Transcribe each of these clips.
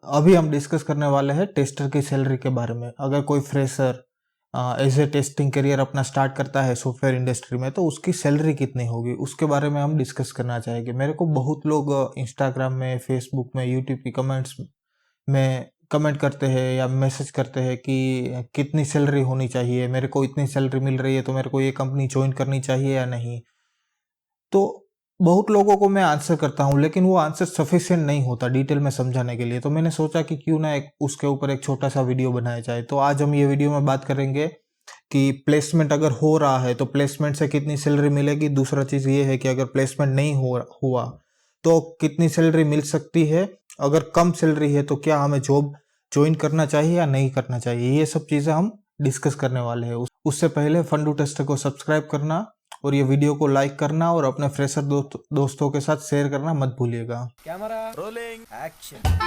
अभी हम डिस्कस करने वाले हैं टेस्टर की सैलरी के बारे में। अगर कोई fresher as a testing career अपना स्टार्ट करता है सॉफ्टवेयर इंडस्ट्री में, तो उसकी सैलरी कितनी होगी उसके बारे में हम डिस्कस करना चाहेंगे। मेरे को बहुत लोग इंस्टाग्राम में, फेसबुक में, यूट्यूब की कमेंट्स में कमेंट करते हैं या मैसेज करते हैं कि कितनी सैलरी होनी चाहिए, मेरे को इतनी सैलरी मिल रही है तो मेरे को ये कंपनी ज्वाइन करनी चाहिए या नहीं। तो बहुत लोगों को मैं आंसर करता हूँ, लेकिन वो आंसर सफिशिएंट नहीं होता डिटेल में समझाने के लिए। तो मैंने सोचा कि क्यों ना उसके ऊपर एक छोटा सा वीडियो बनाया जाए। तो आज हम ये वीडियो में बात करेंगे कि प्लेसमेंट अगर हो रहा है तो प्लेसमेंट से कितनी सैलरी मिलेगी। दूसरा चीज़ ये है कि अगर प्लेसमेंट नहीं हुआ तो कितनी सैलरी मिल सकती है। अगर कम सैलरी है तो क्या हमें जॉब ज्वाइन करना चाहिए या नहीं करना चाहिए। ये सब चीज़ें हम डिस्कस करने वाले हैं। उससे पहले फंडू टेस्टर को सब्सक्राइब करना और ये वीडियो को लाइक करना और अपने फ्रेशर दोस्तों के साथ शेयर करना मत भूलिएगा। Camera rolling action.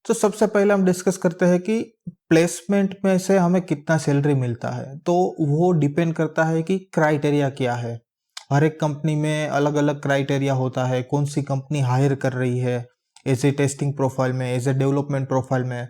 तो सबसे पहले हम डिस्कस करते हैं कि प्लेसमेंट में से हमें कितना सैलरी मिलता है। तो वो डिपेंड करता है कि क्राइटेरिया क्या है। हर एक कंपनी में अलग अलग क्राइटेरिया होता है, कौन सी कंपनी हायर कर रही है एज ए टेस्टिंग प्रोफाइल में, एज ए डेवलपमेंट प्रोफाइल में।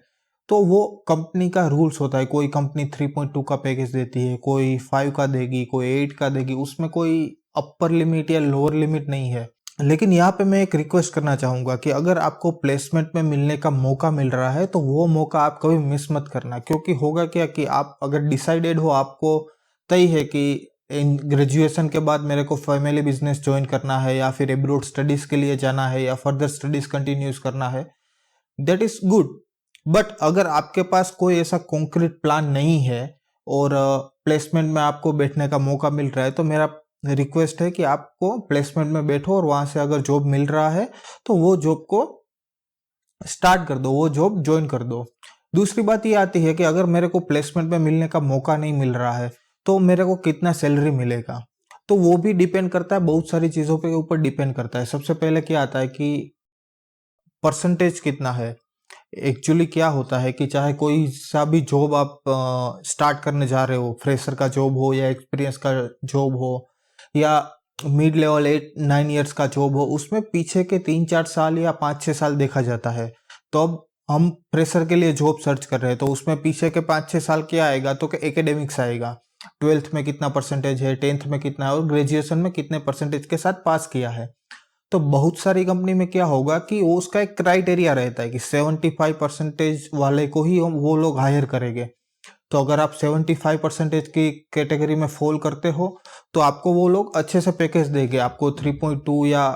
तो वो कंपनी का रूल्स होता है। कोई कंपनी 3.2 का पैकेज देती है, कोई 5 का देगी, कोई 8 का देगी। उसमें कोई अपर लिमिट या लोअर लिमिट नहीं है। लेकिन यहाँ पे मैं एक रिक्वेस्ट करना चाहूँगा कि अगर आपको प्लेसमेंट में मिलने का मौका मिल रहा है तो वो मौका आप कभी मिस मत करना। क्योंकि होगा क्या कि आप अगर डिसाइडेड हो, आपको तय है कि ग्रेजुएशन के बाद मेरे को फैमिली बिजनेस ज्वाइन करना है या फिर एब्रोड स्टडीज़ के लिए जाना है या फर्दर स्टडीज़ कंटिन्यूज करना है, दैट इज़ गुड। बट अगर आपके पास कोई ऐसा कॉन्क्रीट प्लान नहीं है और प्लेसमेंट में आपको बैठने का मौका मिल रहा है, तो मेरा रिक्वेस्ट है कि आपको प्लेसमेंट में बैठो और वहां से अगर जॉब मिल रहा है तो वो जॉब को स्टार्ट कर दो, वो जॉब ज्वाइन कर दो। दूसरी बात ये आती है कि अगर मेरे को प्लेसमेंट में मिलने का मौका नहीं मिल रहा है तो मेरे को कितना सैलरी मिलेगा। तो वो भी डिपेंड करता है, बहुत सारी चीज़ों के ऊपर डिपेंड करता है। सबसे पहले क्या आता है कि परसेंटेज कितना है। एक्चुअली क्या होता है कि चाहे कोई सा भी जॉब आप स्टार्ट करने जा रहे हो, फ्रेशर का जॉब हो या एक्सपीरियंस का जॉब हो या मिड लेवल 8-9 ईयर्स का जॉब हो, उसमें पीछे के 3-4 साल या 5-6 साल देखा जाता है। तो अब हम फ्रेशर के लिए जॉब सर्च कर रहे हैं तो उसमें पीछे के 5-6 साल क्या आएगा, तो एकेडमिक्स आएगा। 12th में कितना परसेंटेज है, 10th में कितना है और ग्रेजुएशन में कितने परसेंटेज के साथ पास किया है। तो बहुत सारी कंपनी में क्या होगा कि वो उसका एक क्राइटेरिया रहता है कि 75 परसेंटेज वाले को ही वो लोग हायर करेंगे। तो अगर आप 75 परसेंटेज की कैटेगरी में फॉल करते हो तो आपको वो लोग अच्छे से पैकेज देंगे। आपको 3.2 या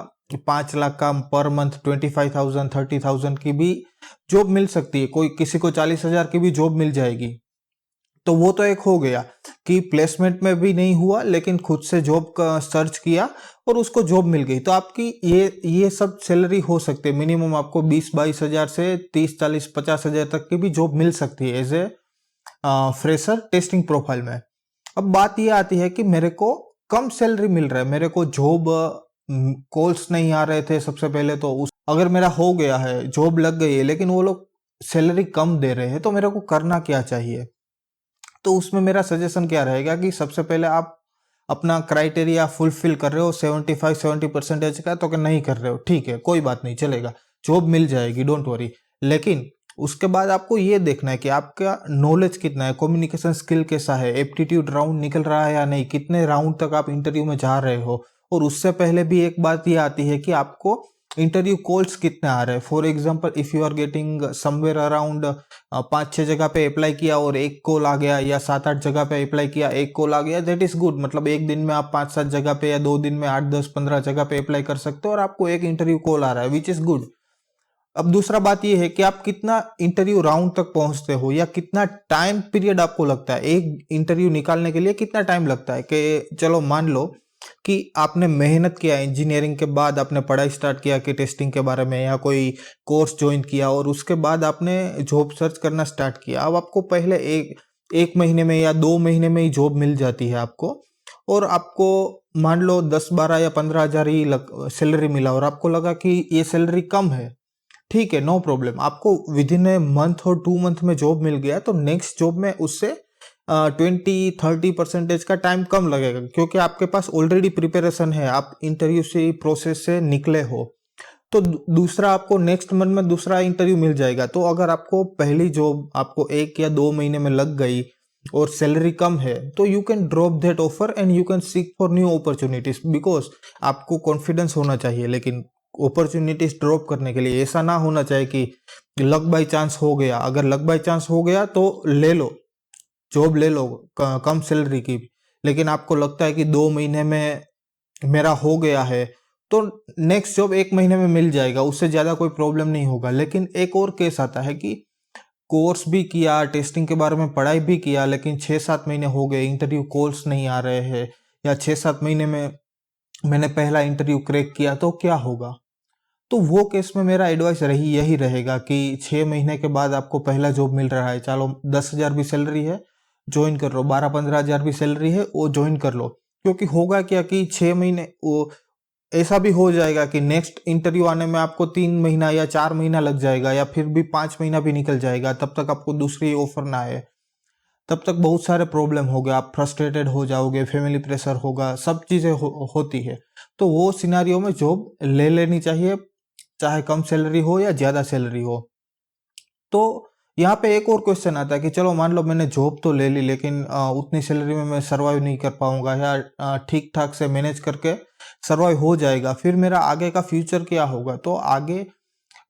5 लाख का पर मंथ, 25,000 30,000 की भी जॉब मिल सकती है। कोई किसी को 40,000 की भी जॉब मिल जाएगी। तो वो तो एक हो गया कि प्लेसमेंट में भी नहीं हुआ लेकिन खुद से जॉब का सर्च किया और उसको जॉब मिल गई। तो आपकी ये सब सैलरी हो सकती है। मिनिमम आपको 20-22 हजार से 30-40-50 हजार तक की भी जॉब मिल सकती है as a fresher testing profile में। अब बात ये आती है कि मेरे को कम सैलरी मिल रहा है, मेरे को जॉब कॉल्स नहीं आ रहे थे सबसे पहले। तो अगर मेरा हो गया है, जॉब लग गई है, लेकिन वो लोग सैलरी कम दे रहे हैं, तो मेरे को करना क्या चाहिए। तो उसमें मेरा सजेशन क्या रहेगा कि सबसे पहले आप अपना क्राइटेरिया फुलफिल कर रहे हो 75-70% का, तो नहीं कर रहे हो, ठीक है, कोई बात नहीं, चलेगा, जॉब मिल जाएगी, डोंट वरी। लेकिन उसके बाद आपको ये देखना है कि आपका नॉलेज कितना है, कम्युनिकेशन स्किल कैसा है, एप्टीट्यूड राउंड निकल रहा है या नहीं, कितने राउंड तक आप इंटरव्यू में जा रहे हो। और उससे पहले भी एक बात ये आती है कि आपको इंटरव्यू कॉल्स कितने आ रहे हैं। For example, if you are getting somewhere around 5-6 जगह पे अप्लाई किया और एक कॉल आ गया, या 7-8 जगह पे अप्लाई किया, एक कॉल आ गया, दैट इज गुड। मतलब एक दिन में आप 5-7 जगह पे या 2 दिन में 8-10-15 जगह पे अप्लाई कर सकते हो और आपको एक इंटरव्यू कॉल आ रहा है, विच इज गुड। अब दूसरा बात ये है कि आप कितना इंटरव्यू राउंड तक पहुंचते हो या कितना टाइम पीरियड आपको लगता है एक इंटरव्यू निकालने के लिए, कितना टाइम लगता है। कि चलो मान लो कि आपने मेहनत किया, इंजीनियरिंग के बाद आपने पढ़ाई स्टार्ट किया कि टेस्टिंग के बारे में, या कोई कोर्स ज्वाइन किया और उसके बाद आपने जॉब सर्च करना स्टार्ट किया। अब आपको पहले एक महीने में या 2 महीने में ही जॉब मिल जाती है आपको, और आपको मान लो 10-12 या 15 हजार ही सैलरी मिला और आपको लगा कि ये सैलरी कम है, ठीक है, नो प्रॉब्लम। आपको विद इन ए मंथ और 2 मंथ में जॉब मिल गया तो नेक्स्ट जॉब में उससे 20-30% का टाइम कम लगेगा, क्योंकि आपके पास ऑलरेडी प्रिपरेशन है, आप इंटरव्यू से प्रोसेस से निकले हो। तो दूसरा आपको नेक्स्ट मंथ में दूसरा इंटरव्यू मिल जाएगा। तो अगर आपको पहली जॉब आपको 1 या 2 महीने में लग गई और सैलरी कम है, तो you can drop that offer and you can seek for new opportunities, because आपको कॉन्फिडेंस होना चाहिए। लेकिन अपॉर्चुनिटीज ड्रॉप करने के लिए ऐसा ना होना चाहिए कि लक बाय चांस हो गया। अगर लक बाय चांस हो गया तो ले लो, जॉब ले लो कम सैलरी की, लेकिन आपको लगता है कि 2 महीने में मेरा हो गया है, तो नेक्स्ट जॉब 1 महीने में मिल जाएगा, उससे ज़्यादा कोई प्रॉब्लम नहीं होगा। लेकिन एक और केस आता है कि कोर्स भी किया, टेस्टिंग के बारे में पढ़ाई भी किया, लेकिन 6-7 महीने हो गए, इंटरव्यू कॉल्स नहीं आ रहे हैं, या 6-7 महीने में मैंने पहला इंटरव्यू क्रैक किया, तो क्या होगा? तो वो केस में मेरा एडवाइस यही रहेगा कि 6 महीने के बाद आपको पहला जॉब मिल रहा है, चलो 10,000 भी सैलरी है, ज्वाइन कर लो, 12-15 हज़ार भी सैलरी है, वो ज्वाइन कर लो। क्योंकि होगा क्या कि 6 महीने वो ऐसा भी हो जाएगा कि नेक्स्ट इंटरव्यू आने में आपको 3 महीना या 4 महीना लग जाएगा, या फिर भी 5 महीना भी निकल जाएगा, तब तक आपको दूसरी ऑफर ना आए। तब तक बहुत सारे प्रॉब्लम हो गए, आप फ्रस्ट्रेटेड हो जाओगे, फैमिली प्रेशर होगा, सब चीज़ें होती है। तो वो सिनारियो में जॉब ले लेनी चाहिए, चाहे कम सैलरी हो या ज़्यादा सैलरी हो। तो यहाँ पे एक और क्वेश्चन आता है कि चलो मान लो मैंने जॉब तो ले ली, लेकिन उतनी सैलरी में मैं सर्वाइव नहीं कर पाऊंगा, या ठीक ठाक से मैनेज करके सर्वाइव हो जाएगा, फिर मेरा आगे का फ्यूचर क्या होगा? तो आगे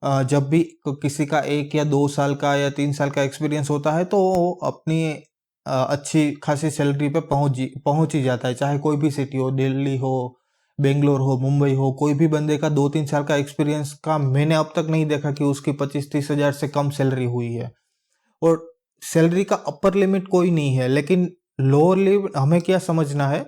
जब भी किसी का 1 या 2 साल का या 3 साल का एक्सपीरियंस होता है, तो वो अपनी अच्छी खासी सैलरी पे पहुंच ही जाता है, चाहे कोई भी सिटी हो, दिल्ली हो, बेंगलोर हो, मुंबई हो। कोई भी बंदे का 2-3 साल का एक्सपीरियंस का मैंने अब तक नहीं देखा कि उसकी 25-30 हज़ार से कम सैलरी हुई है। और सैलरी का अपर लिमिट कोई नहीं है, लेकिन लोअर लिमिट हमें क्या समझना है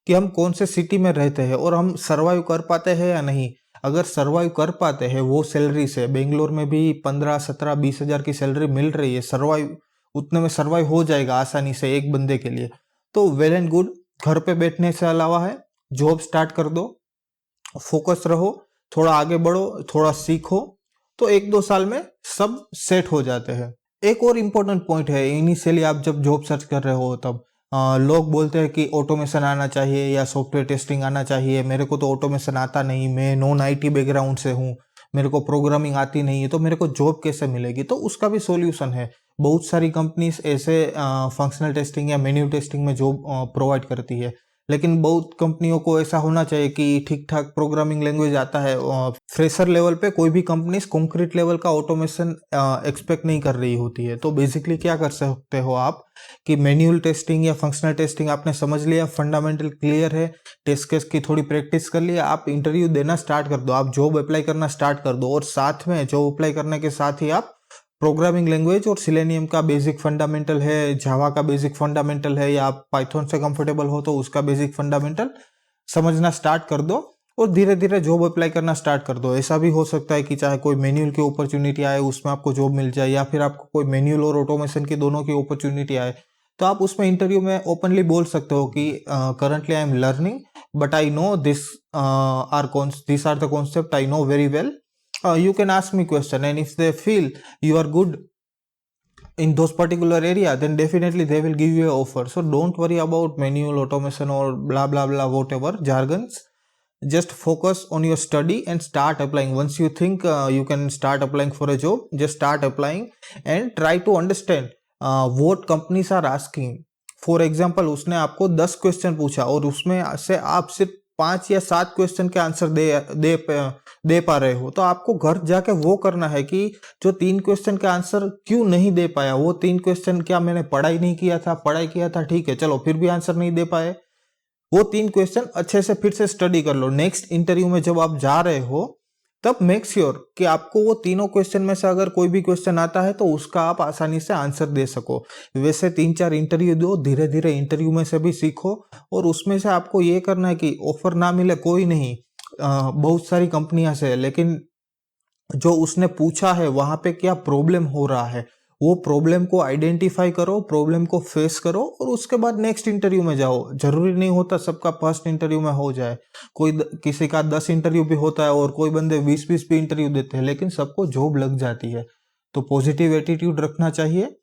कि हम कौन से सिटी में रहते हैं और हम सर्वाइव कर पाते हैं या नहीं। अगर सर्वाइव कर पाते हैं वो सैलरी से, बेंगलोर में भी 15-17-20 हज़ार की सैलरी मिल रही है, सर्वाइव उतने में सर्वाइव हो जाएगा आसानी से एक बंदे के लिए, तो वेल एंड गुड। घर पे बैठने से अलावा है, जॉब स्टार्ट कर दो, फोकस रहो, थोड़ा आगे बढ़ो, थोड़ा सीखो, तो 1-2 साल में सब सेट हो जाते हैं। एक और इम्पोर्टेंट पॉइंट है, इनिशियली आप जब जॉब सर्च कर रहे हो तब लोग बोलते हैं कि ऑटोमेशन आना चाहिए या सॉफ्टवेयर टेस्टिंग आना चाहिए। मेरे को तो ऑटोमेशन आता नहीं, मैं नॉन आईटी बैकग्राउंड से हूँ, मेरे को प्रोग्रामिंग आती नहीं है, तो मेरे को जॉब कैसे मिलेगी? तो उसका भी सॉल्यूशन है। बहुत सारी कंपनीज ऐसे फंक्शनल टेस्टिंग या मैन्युअल टेस्टिंग में जॉब प्रोवाइड करती है, लेकिन बहुत कंपनियों को ऐसा होना चाहिए कि ठीक ठाक प्रोग्रामिंग लैंग्वेज आता है। फ्रेशर लेवल पे कोई भी कंपनी कॉन्क्रीट लेवल का ऑटोमेशन एक्सपेक्ट नहीं कर रही होती है। तो बेसिकली क्या कर सकते हो आप कि मैन्युअल टेस्टिंग या फंक्शनल टेस्टिंग आपने समझ लिया, फंडामेंटल क्लियर है, टेस्ट केस की थोड़ी प्रैक्टिस कर लिया, आप इंटरव्यू देना स्टार्ट कर दो, आप जॉब अप्लाई करना स्टार्ट कर दो, और साथ में जॉब अप्लाई करने के साथ ही आप प्रोग्रामिंग लैंग्वेज और सिलेनियम का बेसिक फंडामेंटल है, जावा का बेसिक फंडामेंटल है, या आप पाइथन से कंफर्टेबल हो तो उसका बेसिक फंडामेंटल समझना स्टार्ट कर दो, और धीरे धीरे जॉब अप्लाई करना स्टार्ट कर दो। ऐसा भी हो सकता है कि चाहे कोई मैन्युअल की अपॉर्चुनिटी आए, उसमें आपको जॉब मिल जाए, या फिर आपको कोई मैन्युअल और ऑटोमेशन की दोनों की अपॉर्चुनिटी आए, तो आप उसमें इंटरव्यू में ओपनली बोल सकते हो कि currently I am learning, but I know this are the concept I know very well. You can ask me question, and if they feel you are good in those particular area, then definitely they will give you an offer. So don't worry about manual automation or blah blah blah whatever jargons. Just focus on your study and start applying. Once you think you can start applying for a job, just start applying and try to understand what companies are asking. For example, उसने आपको 10 question पूछा और उसमें से आप सिर्फ 5 या 7 question के आंसर दे पा रहे हो, तो आपको घर जाके वो करना है कि जो 3 क्वेश्चन के आंसर क्यों नहीं दे पाया, वो 3 क्वेश्चन क्या मैंने पढ़ाई नहीं किया था, पढ़ाई किया था ठीक है, चलो फिर भी आंसर नहीं दे पाए, वो 3 क्वेश्चन अच्छे से फिर से स्टडी कर लो। नेक्स्ट इंटरव्यू में जब आप जा रहे हो तब मेक श्योर कि आपको वो तीनों क्वेश्चन में से अगर कोई भी क्वेश्चन आता है तो उसका आप आसानी से आंसर दे सको। वैसे 3-4 इंटरव्यू दो, धीरे धीरे इंटरव्यू में से भी सीखो, और उसमें से आपको ये करना है कि ऑफर ना मिले कोई नहीं, बहुत सारी कंपनियां से, लेकिन जो उसने पूछा है वहां पे क्या प्रॉब्लम हो रहा है, वो प्रॉब्लम को आइडेंटिफाई करो, प्रॉब्लम को फेस करो, और उसके बाद नेक्स्ट इंटरव्यू में जाओ। जरूरी नहीं होता सबका फर्स्ट इंटरव्यू में हो जाए, किसी का 10 इंटरव्यू भी होता है, और कोई बंदे 20-20 भी इंटरव्यू देते हैं, लेकिन सबको जॉब लग जाती है। तो पॉजिटिव एटीट्यूड रखना चाहिए,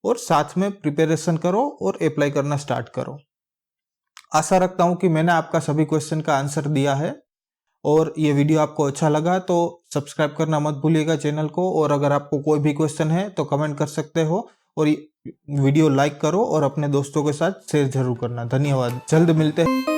और साथ में प्रिपरेशन करो और अप्लाई करना स्टार्ट करो। आशा रखता हूं कि मैंने आपका सभी क्वेश्चन का आंसर दिया है, और ये वीडियो आपको अच्छा लगा तो सब्सक्राइब करना मत भूलिएगा चैनल को, और अगर आपको कोई भी क्वेश्चन है तो कमेंट कर सकते हो, और वीडियो लाइक करो और अपने दोस्तों के साथ शेयर जरूर करना। धन्यवाद, जल्द मिलते हैं।